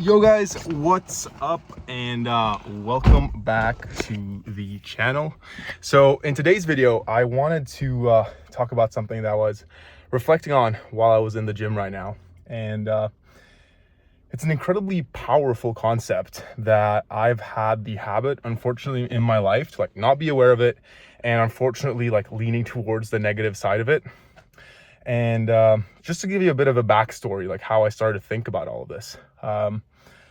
Yo guys, what's up, and welcome back to the channel. So in today's video I wanted to talk about something that I was reflecting on while I was in the gym right now, and it's an incredibly powerful concept that I've had the habit, unfortunately, in my life to not be aware of it, and unfortunately leaning towards the negative side of it. And just to give you a bit of a backstory, how I started to think about all of this.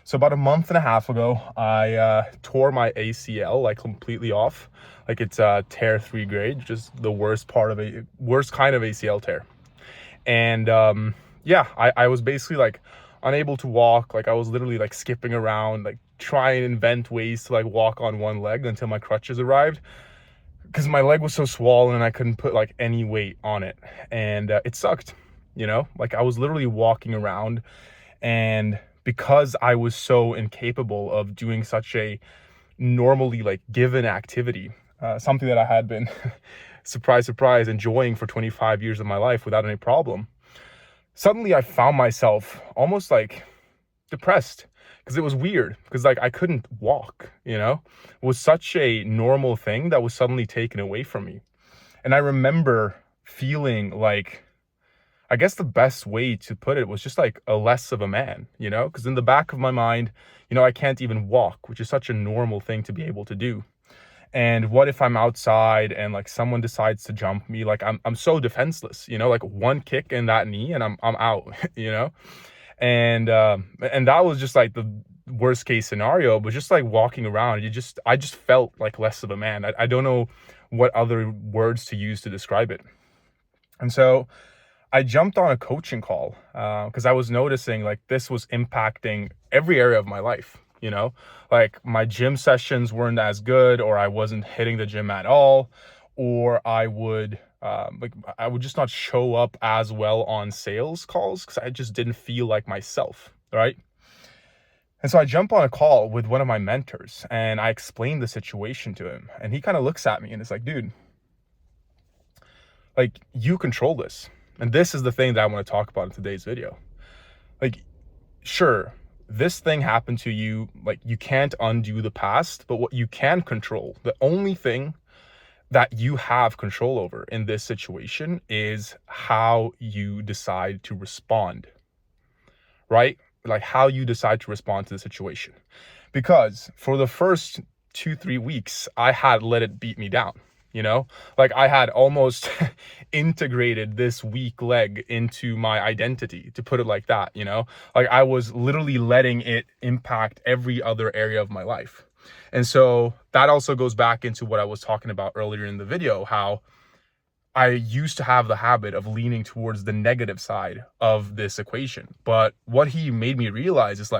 So about a month and a half ago, I tore my ACL completely off. It's a tear 3 grade, just the worst kind of ACL tear. And yeah, I was basically unable to walk. I was literally skipping around, trying to invent ways to walk on one leg until my crutches arrived, because my leg was so swollen and I couldn't put any weight on it. And it sucked, I was literally walking around, and because I was so incapable of doing such a normally given activity, something that I had been surprise enjoying for 25 years of my life without any problem, suddenly I found myself almost depressed, because it was weird, because I couldn't walk. It was such a normal thing that was suddenly taken away from me. And I remember feeling I guess the best way to put it was just a less of a man, because in the back of my mind, I can't even walk, which is such a normal thing to be able to do. And what if I'm outside and someone decides to jump me? I'm so defenseless, one kick in that knee and I'm out, And that was just the worst case scenario. But just walking around, I just felt less of a man. I don't know what other words to use to describe it. And so I jumped on a coaching call because I was noticing this was impacting every area of my life. My gym sessions weren't as good, or I wasn't hitting the gym at all, or I would just not show up as well on sales calls because I just didn't feel like myself, right? And so I jump on a call with one of my mentors and I explained the situation to him, and he kind of looks at me and is like, dude, you control this. And this is the thing that I want to talk about in today's video. Sure, this thing happened to you. You can't undo the past, but what you can control, the only thing that you have control over in this situation, is how you decide to respond, right? How you decide to respond to the situation. Because for the first 2-3 weeks, I had let it beat me down. I had almost integrated this weak leg into my identity, to put it like that. I was literally letting it impact every other area of my life. And so that also goes back into what I was talking about earlier in the video, how I used to have the habit of leaning towards the negative side of this equation. But what he made me realize is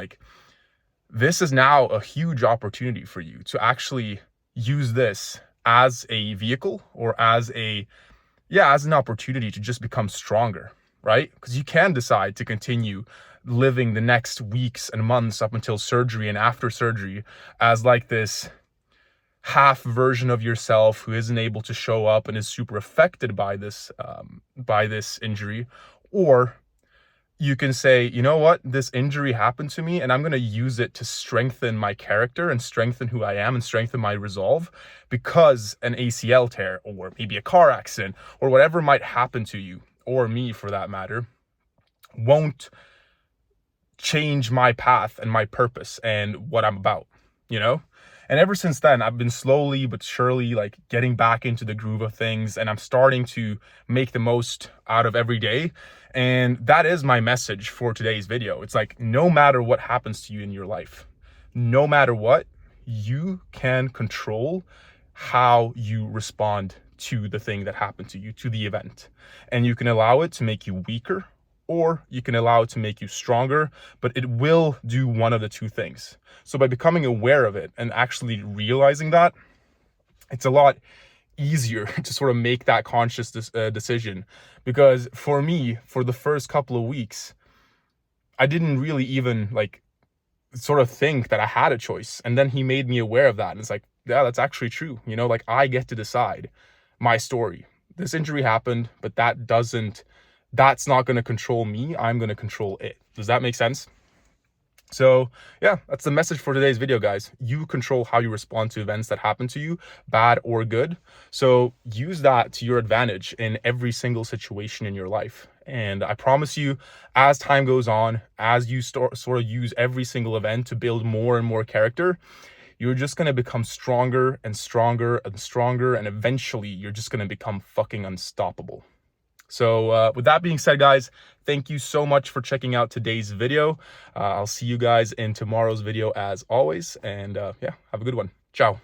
this is now a huge opportunity for you to actually use this as a vehicle, or as an opportunity to just become stronger, right? Because you can decide to continue living the next weeks and months up until surgery and after surgery as this half version of yourself who isn't able to show up and is super affected by this injury. Or you can say, you know what, this injury happened to me and I'm going to use it to strengthen my character and strengthen who I am and strengthen my resolve, because an ACL tear, or maybe a car accident, or whatever might happen to you, or me for that matter, won't change my path and my purpose and what I'm about, And ever since then, I've been slowly but surely getting back into the groove of things, and I'm starting to make the most out of every day. And that is my message for today's video. It's no matter what happens to you in your life, no matter what, you can control how you respond to the thing that happened to you, to the event. And you can allow it to make you weaker, or you can allow it to make you stronger, but it will do one of the two things. So by becoming aware of it and actually realizing that, it's a lot easier to sort of make that conscious decision. Because for me, for the first couple of weeks, I didn't really even sort of think that I had a choice. And then he made me aware of that. And it's yeah, that's actually true. I get to decide my story. This injury happened, but that's not going to control me. I'm going to control it. Does that make sense? So yeah, that's the message for today's video, guys. You control how you respond to events that happen to you, bad or good. So use that to your advantage in every single situation in your life. And I promise you, as time goes on, as you sort of use every single event to build more and more character, you're just going to become stronger and stronger and stronger. And eventually you're just going to become fucking unstoppable. So with that being said, guys, thank you so much for checking out today's video. I'll see you guys in tomorrow's video as always. And yeah, have a good one. Ciao.